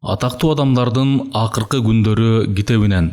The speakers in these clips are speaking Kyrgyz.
Атактуу адамдардын акыркы күндөрү китебинен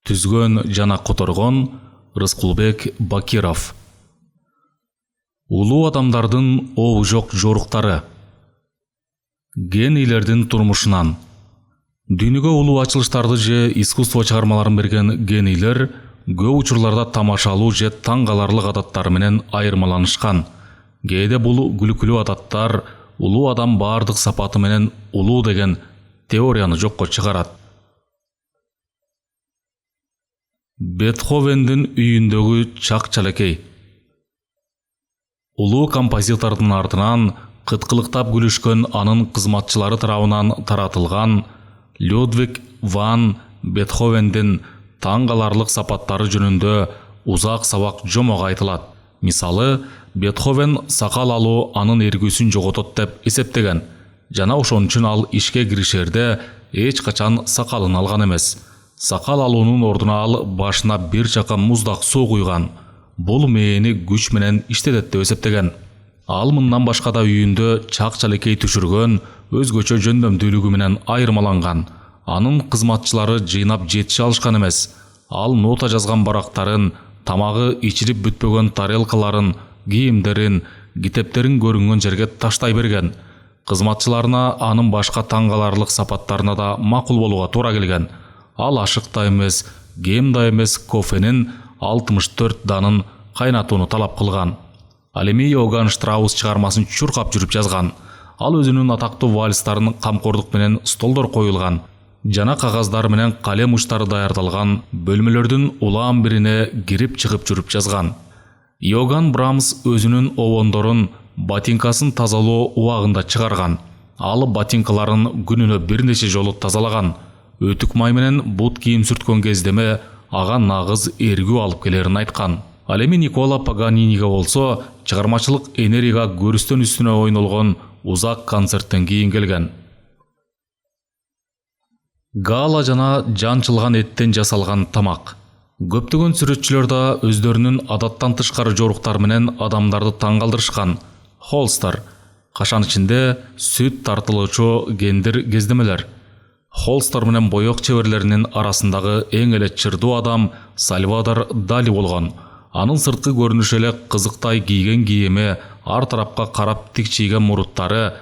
түзгөн жана которгон Рыскулбек Бакиров. Улуу адамдардын обу жок жоруктары. Генийлердин турмушунан. Дүйнөгө улуу ачылыштарды же искусство чыгармаларын берген генийлер көп учурларда тамашалуу же таң каларлык адаттары менен айырмаланышкан. Кээде бул күлкүлүү адаттар улуу адам бардык сапаты менен улуу деген теорияны жокко чыгарат. Бетховендин үйүндөгү чак-чалекей. Улуу композитордун артынан кыткылыктап күлүшкөн анын кызматчылары тарабынан таратылган Людвиг ван Бетховендин таң каларлык сапаттары жөнүндө узак сабак жомок айтылат. Мисалы, Бетховен сакал алуу анын эргүүсүн жоготот деп эсептеген. Жана ошон үчүн ал ишке киришерде эч качан сакалын алган эмес. Сакал алуунун ордуна ал башына бир чака муздак суу куйган. Бул мээни күч менен иштетет деп эсептеген. Ал мындан башка да үйүндө чак-чалекей түшүргөн, өзгөчө жөндөмдүүлүгү менен айырмаланган. Анын кызматчылары жыйнап жетише алышкан эмес. Ал нота жазган барактарын, тамагы ичирип бүтпөгөн тарелкаларын, кийимдерин, китептерин көрүнгөн жерге таштай берген. Кызматчыларына анын башка таң каларлык сапаттарына да макул болууга туура келген. Ал ашык да эмес, кем да эмес кофенин 64 данын кайнатууну талап кылган. Ал эми Йоган Штраус чыгармасын чуркап жүрүп жазган. Ал өзүнүн атактуу вальстарын камкордук менен столдор коюлган жана кагаздар менен калем учтары даярдалган бөлмөлөрдүн улаан бирине кирип чыгып жүрүп жазган. Йоган Брамс өзүнүн обондорун ботинкасын тазалоо убагында чыгарган. Ал ботинкаларын күнүнө бир нече жолу тазалаган. Өтүк май менен бут кийим сүрткөн кездеме ага нагыз эргүү алып келерин айткан. Ал эми Никола Паганиниге болсо чыгармачылык энергияга көрүстөн үстүнө ойнолгон узак концерттен кийин келген. Гала жана жанчылган эттен жасалган тамак. Көптөгөн сүрөтчүлөр да өздөрүнүн адаттан тышкары жоруктары менен адамдарды таң калтырышкан. Холстер, кашан ичинде сүт тартылуучу гендер кездемелер. Холстер менен боек чеберлеринин арасындагы эң эле чырдуу адам Сальвадор Дали болгон. Анын сырткы көрүнүшү эле кызыктай кийген кийими, ар тарапка карап тикчийген муруттары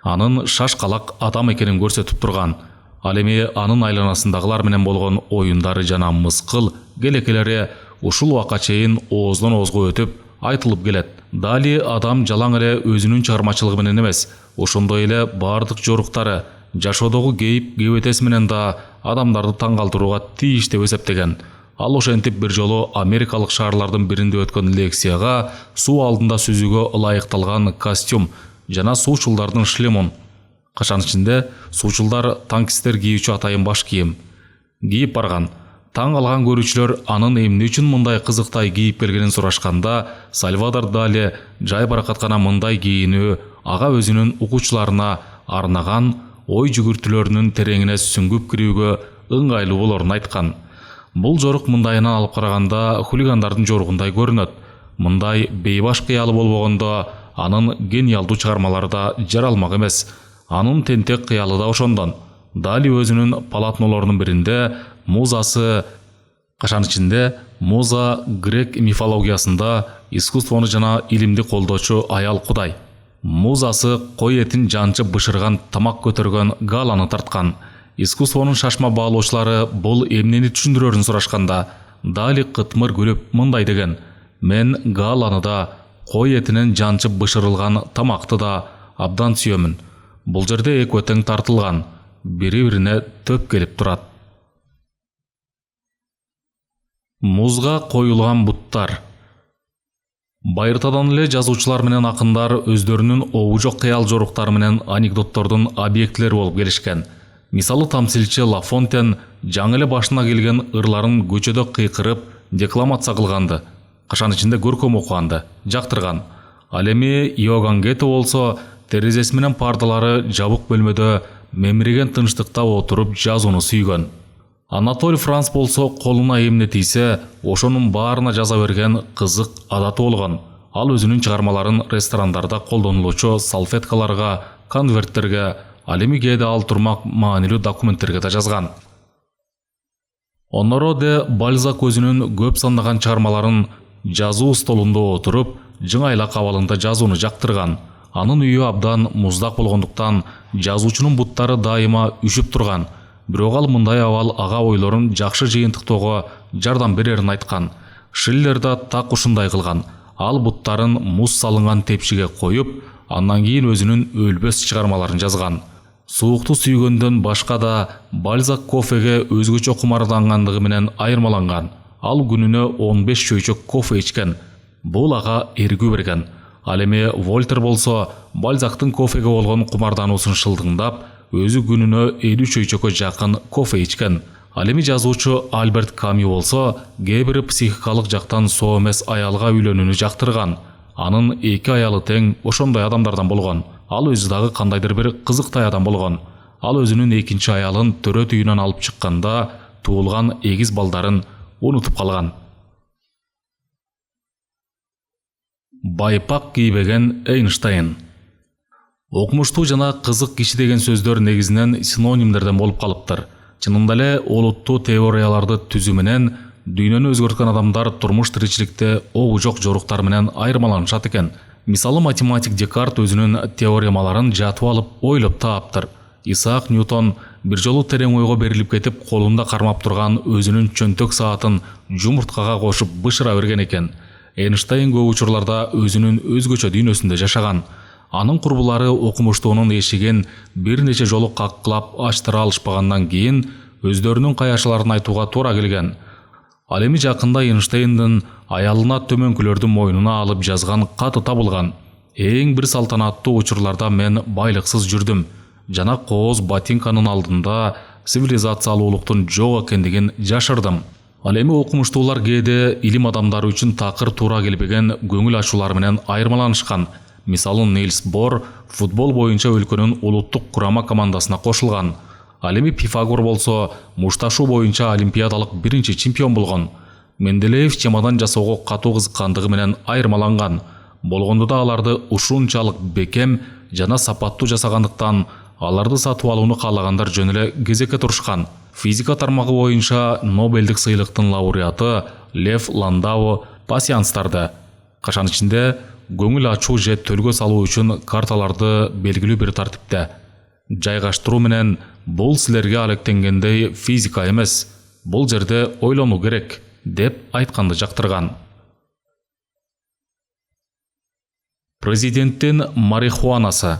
анын шашкалак адам экенин көрсөтүп турган. Ал эми анын айланасындагылар менен болгон оюндары жана мыскыл келекелери ушул убакка чейин ооздон оозго өтүп айтылып келет. Дали адам жалаң эле өзүнүн чыгармачылыгы менен эмес, ошондой эле бардык жоруктары, жашоодогу кейип кебетеси менен да адамдарды таң калтырууга тийиш деп эсептеген. Ал ошентип бир жолу америкалык шаарлардын биринде өткөн лекцияга суу алдында сүзүүгө ылайыкталган костюм жана суучулдардын шлемун, кашан ичинде суучулдар танкисттер кийүүчү атайын баш кийим кийип барган. Таң калган көрүүчүлөр анын эмне үчүн мындай кызыктай кийип келгенин сурашканда, Сальвадор Дали жай баракат гана мындай кийинүү ага өзүнүн угуучуларына арнаган ой жүгүртүүлөрүнүн тереңине сүңгүп кирүүгө ыңгайлуу болорун айткан. Бул жорук мындайынан алып караганда хулигандардын жоругундай көрүнөт. Мындай бейбаш кыялы болбогондо анын гениалдуу чыгармалары да жаралмак эмес. Анын тентек кыялы да ошондон. Дали өзүнүн полотнолорунун биринде музасы, кашан ичинде муза грек мифологиясында искусствону жана илимди колдоочу аял кудай. Музасы кой этин жанчып бышырган тамак көтөргөн Галаны тарткан. Искусствонун шашма баалоочулары бул эмнени түшүндүрөрүн сурашканда, Дали кытмыр күлүп мындай деген: "Мен Галаны да, кой этинен жанчып бышырылган тамакты да абдан сүйөмүн. Бул жерде экөө тең тартылган, бири-бирине төп келип турат." Музга коюлган буттар. Байыртадан эле жазуучулар менен акындар өздөрүнүн обу жок кыял жоруктары менен анекдоттордун объектилери болуп келишкен. Мисалы, тамсилчи Ла Фонтен жаңы эле башына келген ырларын көчөдө кыйкырып декламация кылганды, кашан ичинде көркөм окуганды жактырган. Ал эми Иоганн Гете болсо терезеси менен пардалары жабык бөлмөдө мемириген тынчтыкта отуруп жазууну сүйгөн. Анатоль Франц болсо колуна эмне тийсе, ошонун баарына жаза берген кызык адаты болгон. Ал өзүнүн чыгармаларын ресторандарда колдонулуучу салфеткаларга, конверттерге, Ал эми кээде ал турмак маанилүү документтерге да жазган. Оноро де Бальзак өзүнүн көп сандаган чыгармаларын жазуу столунда отуруп, жыңайлак абалында жазууну жактырган. Анын үйү абдан муздак болгондуктан жазуучунун буттары дайыма үшүп турган. Бирок ал мындай абал ага ойлорун жакшы жыйынтыктоого жардам берерин айткан. Шиллер да так ушундай кылган. Ал буттарын муз салынган тепшиге коюп, андан кийин өзүнүн өлбөс чыгармаларын жазган. Суукту сүйгөндөн башка да Бальзак кофеге өзгөчө кумардангандыгы менен айырмаланган. Ал күнүнө 15 чөйчөк кофе ичкен. Бул ага эргүү берген. Ал эми Вольтер болсо Бальзактын кофеге болгон кумардануусун шылдыңдап, өзү күнүнө 50 чөйчөккө жакын кофе ичкен. Ал эми жазуучу Альберт Камю болсо кээ бир психикалык жактан соо эмес аялга үйлөнүүнү жактырган. Анын 2 аялы тең ошондой адамдардан болгон. Ал өзү дагы кандайдыр бир кызыктай адам болгон. Ал өзүнүн 2-чи аялын төрөт үйүнөн алып чыкканда туулган 8 балдарын унутуп калган. Байпак кийбеген Эйнштейн. Окумуштуу жана кызык киши деген сөздөр негизинен синонимдерден болуп калыптыр. Чынында эле олуттуу теорияларды түзүү менен дүйнөнү өзгөрткөн адамдар турмуш тиричиликте обу жок жоруктар менен айырмаланышат экен. Мисалы, математик Декарт өзүнүн теоремаларын жатып алып ойлоп тааптыр. Исаак Ньютон бир жолу терең ойго берилип кетип, колунда кармап турган өзүнүн чөнтөк саатын жумурткага кошуп бышыра берген экен. Эйнштейн көп учурларда өзүнүн өзгөчө дүйнөсүндө жашаган. Анын курбулары окумуштуунун эшигин бир нече жолу каккылап ачтыра алышпагандан кийин өздөрүнүн каяшаларын айтууга туура келген. Ал эми жакында Эйнштейндин аялына төмөнкүлөрдү мойнуна алып жазган каты табылган. Эң бир салтанаттуу учурларда мен байлыксыз жүрдүм. Жана кооз ботинканын алдында цивилизациялуулуктун жок экендигин жашырдым. Ал эми окумуштуулар кээде илим адамдары үчүн такыр туура келбеген көңүл ачуулар менен айырмаланышкан. Мисалы, Нильс Бор футбол боюнча өлкөнүн улуттук курама командасына кошулган. Ал эми Пифагор болсо мушташуу боюнча олимпиадалык биринчи чемпион болгон. Менделеев чемодан жасоого катуу кызыккандыгы менен айырмаланган. Болгондо да аларды ушунчалык бекем жана сапаттуу жасагандыктан аларды сатып алууну каалагандар жөн эле кезекке турушкан. Физика тармагы боюнча Нобелдик сыйлыктын лауреаты Лев Ландау пасьянстарды, кашан ичинде көңүл ачуу же төлгө салуу үчүн карталарды белгилүү бир тартипте жайгаштыруу менен бул силерге алектенгендей физика эмес, бул жерде ойлонуу керек деп айтканды жактырган. Президенттин марихуанасы.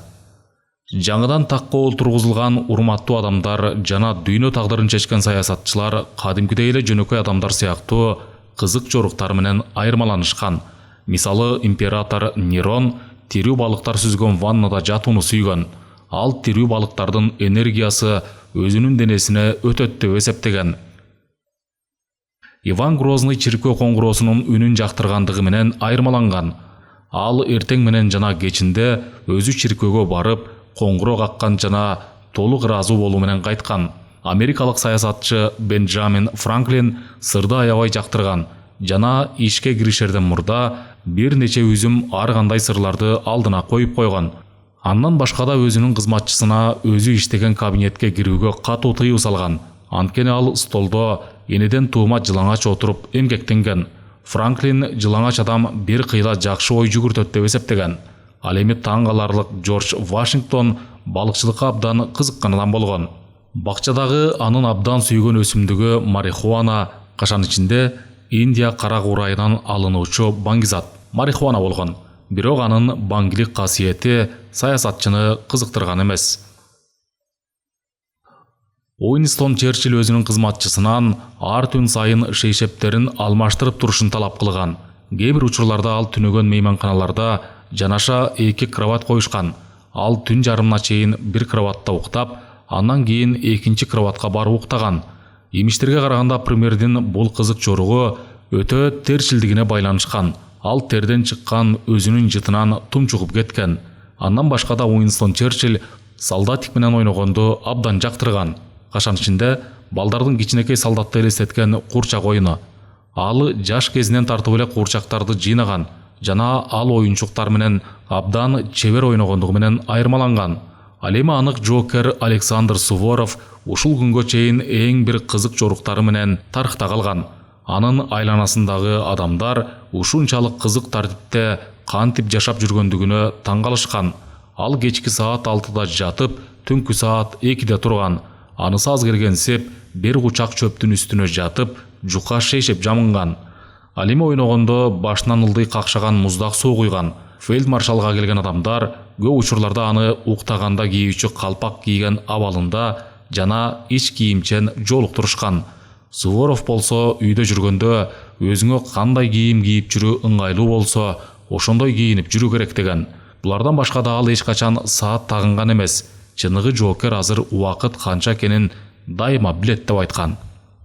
Жаңыдан такка олтургузулган урматтуу адамдар жана дүйнө тагдырын чечкен саясатчылар кадимкидей эле жөнөкөй адамдар сыяктуу кызык жоруктар менен айырмаланышкан. Мисалы, император Нерон тирүү балыктар сүзгөн ваннада жатууну сүйгөн. Ал тирүү балыктардын энергиясы өзүнүн денесине өтөт деп эсептеген. Иван Грозный чиркөө коңгуроосунун үнүн жактыргандыгы менен айырмаланган. Ал эртең менен жана кечинде өзү чиркөөгө барып, коңгуроо каккан жана толук ыраазуу болуу менен кайткан. Америкалык саясатчы Бенджамин Франклин сырды аябай жактырган жана ишке киришерден мурда бир нече үзүм ар кандай сырларды алдына коюп койгон. Андан башка да өзүнүн кызматчысына өзү иштеген кабинетке кирүүгө катуу тыюу салган. Анткени ал столдо энеден туума жылаңач отуруп эмгектенген. Франклин жылаңач адам бир кыйла жакшы ой жүгүртөт деп эсептеген. Ал эми таң каларлык Джордж Вашингтон балыкчылыкка абдан кызыккан адам болгон. Бакчадагы анын абдан сүйгөн өсүмдүгү марихуана, кашан ичинде Индия кара куурайынан алынуучу баңгизат марихуана болгон. Бирок анын баңгилик касиети саясатчыны кызыктырган эмес. Уинстон Черчилль өзүнүн кызматчысынан ар түн сайын шейшептерин алмаштырып турушун талап кылган. Кээ бир учурларда ал түнөгөн мейманканаларда жанаша 2 кровать коюшкан. Ал түн жарымына чейин бир кроватта уктап, андан кийин 2-чи кроватка барып уктаган. Имиштерге караганда премьердин бул кызык жоругу өтө терчилдигине байланышкан. Ал терден чыккан өзүнүн жытынан тумчугуп кеткен. Андан башка да Уинстон Черчилль солдатик менен ойногонду абдан жактырган. Кашан ичинде балдардын кичинекей солдатты элестеткен курчак оюну. Ал жаш кезинен тартып эле курчактарды жыйнаган жана ал оюнчуктар менен абдан чебер ойногондугу менен айырмаланган. Ал эми анык жоокер Александр Суворов ушул күнгө чейин эң бир кызык жоруктары менен тарыхта калган. Анын айланасындагы адамдар ушунчалык кызык тартипте кантип жашап жүргөндүгүнө таң калышкан. Ал кечки саат 6-да жатып, түнкү саат 2-де турган. Анысы аз келгенсеп, бир кучак чөптүн үстүнө жатып, жука шейшеп жамынган. Ал эми ойногондо башынан ылдый какшаган муздак суу куйган. Фельдмаршалга келген адамдар көп учурларда аны уктаганда кийүүчү калпак кийген абалында жана ич кийимчен жолуктурушкан. Суворов болсо үйдө жүргөндө өзүңө кандай кийим кийип жүрүү ыңгайлуу болсо, ошондой кийинип жүрүү керек деген. Булардан башка да ал эч качан саат тагынган эмес. Чыныгы жоокер азыр убакыт канча экенин дайыма билет деп айткан.